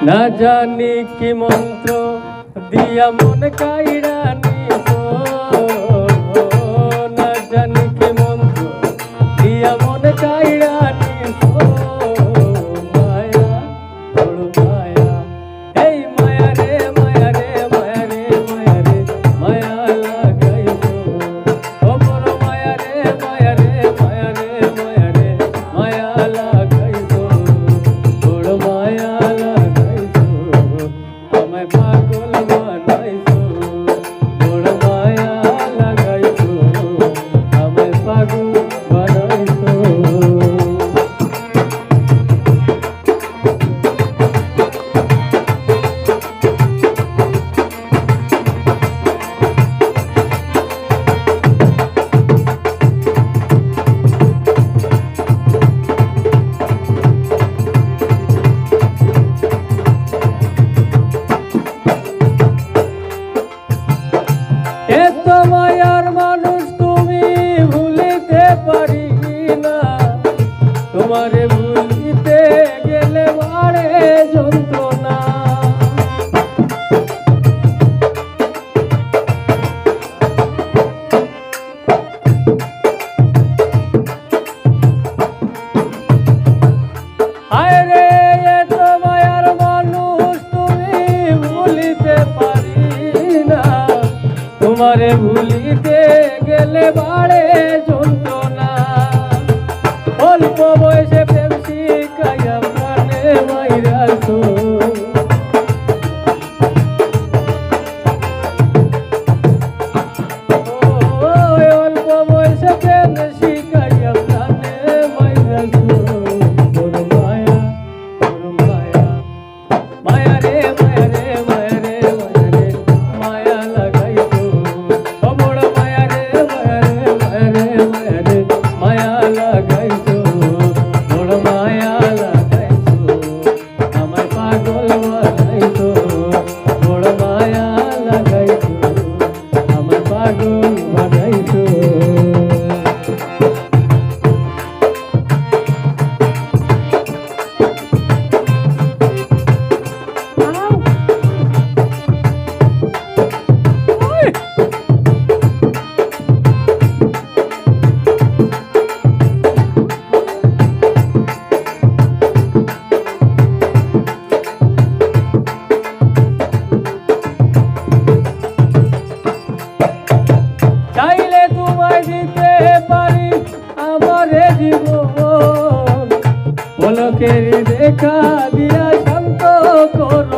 না জানি কি মন্ত্র দিয়া মন কাইড়া নিছো, না জানি কি মন্ত্র দিয়া মন কাইড়া নিছো। মায়া বড় মায়া, এই মায়া রে মায়া রে মায়া রে মায়া রে মায়া লাগাইছো। ও বড় মায়া রে মায়া রে মায়া রে মায়া রে মায়া লাগাইছো, বড় মায়া লাগাইছো, আমায় পাগল বানাইছো, বড় মায়া লাগাইছো, আমায় পাগল বানাইছো। এত মায়ার মানুষ তুমি ভুলিতে পারি না, তোমারে ভুলিতে গেলে বাড়ে যন্ত্রণা। হায় রে এত মায়ার মানুষ তুমি ভুলিতে পারি না, তোমারে ভুলিতে গেলে বাড়ে যন্ত্রণা। অল্প বয়সে প্রেম শিখাইয়া প্রাণে মাইরাছো, অল্প বয়সে প্রেম শিখাইয়া প্রাণে মাইরাছো, বড় মায়া বড় মায়া, মায়া রে মায়া রে মায়া রে মায়া রে মায়া লাগাইছো। ও বড় মায়া রে মায়া রে মায়া রে মায়া রে মায়া লাগাইছো, বড় মায়া লাগাইছো, আমায় পাগল বানাইছো, বড় মায়া লাগাইছো, আমায় পাগল বানাইছো। চাইলে তোমায় দিতে পারি আমারে জীবন, পলকের দেখা দিয়া শান্ত করব।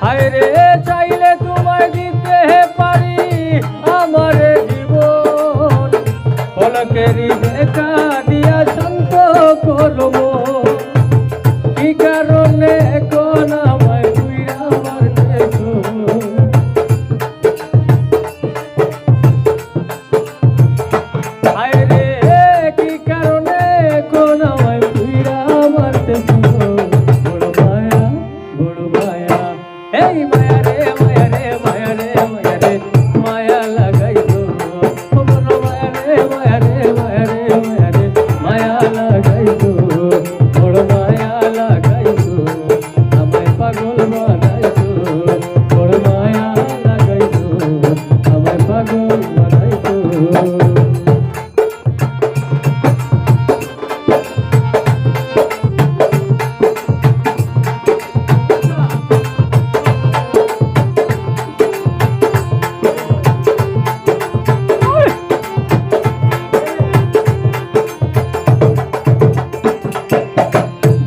হায় রে চাইলে তোমায় দিতে পারি আমারে জীবন, পলকেরি দেখা দিয়া শান্ত করব। কি কারণে কোন আমায় পুইরা মারতেছো, হায় রে কি কারণে কোন আমায় পুইরা মারতেছো, বড় মায়া বড় মায়া, এই মায়া রে মায়া রে মায়া রে মায়া রে মায়া লাগাইছো, বড় মায়া রে মায়া রে মায়া রে মায়া রে মায়া লাগাইছো, বড় মায়া লাগাইছো, আমায় পাগল বানাইছো, বড় মায়া লাগাইছো, আমায় পাগল বানাইছো।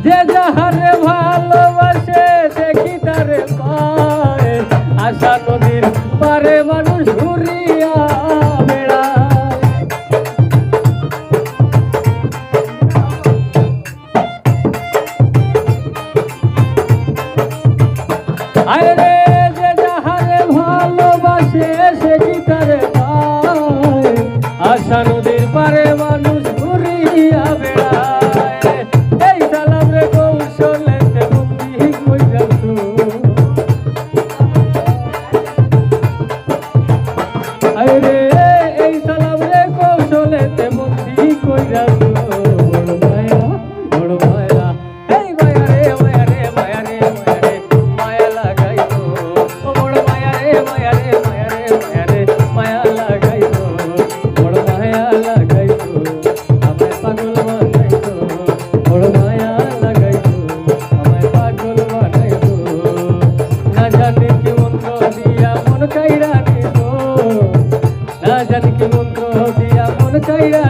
যে যাহারে ভালোবাসে দেখি তারে পায়, আশা নদীর পারে মানুষ ঘুরিয়া বেড়ায়। আয় রে যে যাহারে ভালোবাসে সে কি তারে পায়, আশা নদীর পারে মানুষ ঘুরিয়া বেড়ায়। এই সালাম রে কৌশলেতে বুদ্ধি কইরাছো, আরে এই সালাম রে কৌশলেতে বন্দি কইরাছো বড় মায়া বড় মায়া এই মায়া রে মায়া রে মায়া রে মায়া রে মায়া লাগাইছো ও বড় মায়া রে মায়া রে মায়া রে মায়া রে মায়া লাগাইছো বড় মায়া লাগাইছো আমায় পাগল বানাইছো বড় মায়া লাগাইছো আমায় পাগল বানাইছো না জানি কি মন্ত্র দিয়া মন কাইরা নিছো না জানি কি মন্ত্র দিয়া মন কাইরা